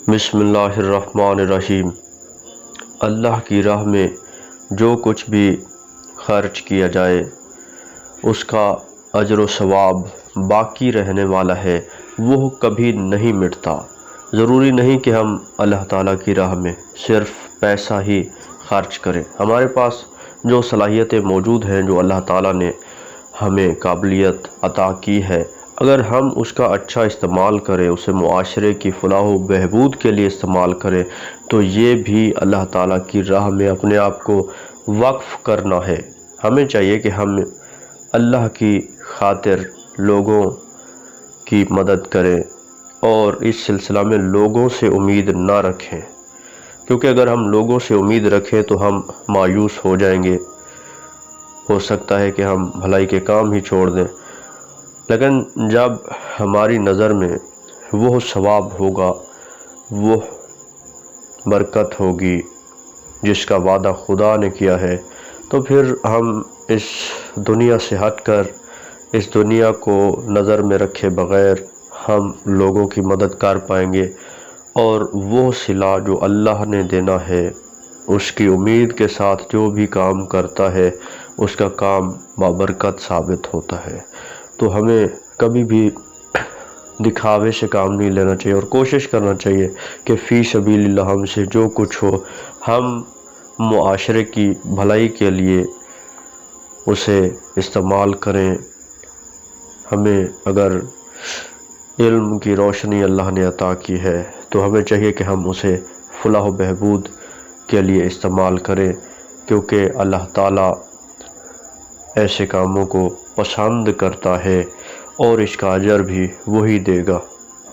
بسم اللہ الرحمن الرحیم۔ اللہ کی راہ میں جو کچھ بھی خرچ کیا جائے اس کا اجر و ثواب باقی رہنے والا ہے، وہ کبھی نہیں مٹتا۔ ضروری نہیں کہ ہم اللہ تعالیٰ کی راہ میں صرف پیسہ ہی خرچ کریں۔ ہمارے پاس جو صلاحیتیں موجود ہیں، جو اللہ تعالیٰ نے ہمیں قابلیت عطا کی ہے، اگر ہم اس کا اچھا استعمال کریں، اسے معاشرے کی فلاح و بہبود کے لیے استعمال کریں، تو یہ بھی اللہ تعالیٰ کی راہ میں اپنے آپ کو وقف کرنا ہے۔ ہمیں چاہیے کہ ہم اللہ کی خاطر لوگوں کی مدد کریں اور اس سلسلہ میں لوگوں سے امید نہ رکھیں، کیونکہ اگر ہم لوگوں سے امید رکھیں تو ہم مایوس ہو جائیں گے۔ ہو سکتا ہے کہ ہم بھلائی کے کام ہی چھوڑ دیں، لیکن جب ہماری نظر میں وہ ثواب ہوگا، وہ برکت ہوگی جس کا وعدہ خدا نے کیا ہے، تو پھر ہم اس دنیا سے ہٹ کر، اس دنیا کو نظر میں رکھے بغیر ہم لوگوں کی مدد کر پائیں گے، اور وہ صلہ جو اللہ نے دینا ہے، اس کی امید کے ساتھ جو بھی کام کرتا ہے اس کا کام بابرکت ثابت ہوتا ہے۔ تو ہمیں کبھی بھی دکھاوے سے کام نہیں لینا چاہیے اور کوشش کرنا چاہیے کہ فی سبیل اللہ ہم سے جو کچھ ہو ہم معاشرے کی بھلائی کے لیے اسے استعمال کریں۔ ہمیں اگر علم کی روشنی اللہ نے عطا کی ہے تو ہمیں چاہیے کہ ہم اسے فلاح و بہبود کے لیے استعمال کریں، کیونکہ اللہ تعالیٰ ایسے کاموں کو پسند کرتا ہے اور اس کا اجر بھی وہی دے گا۔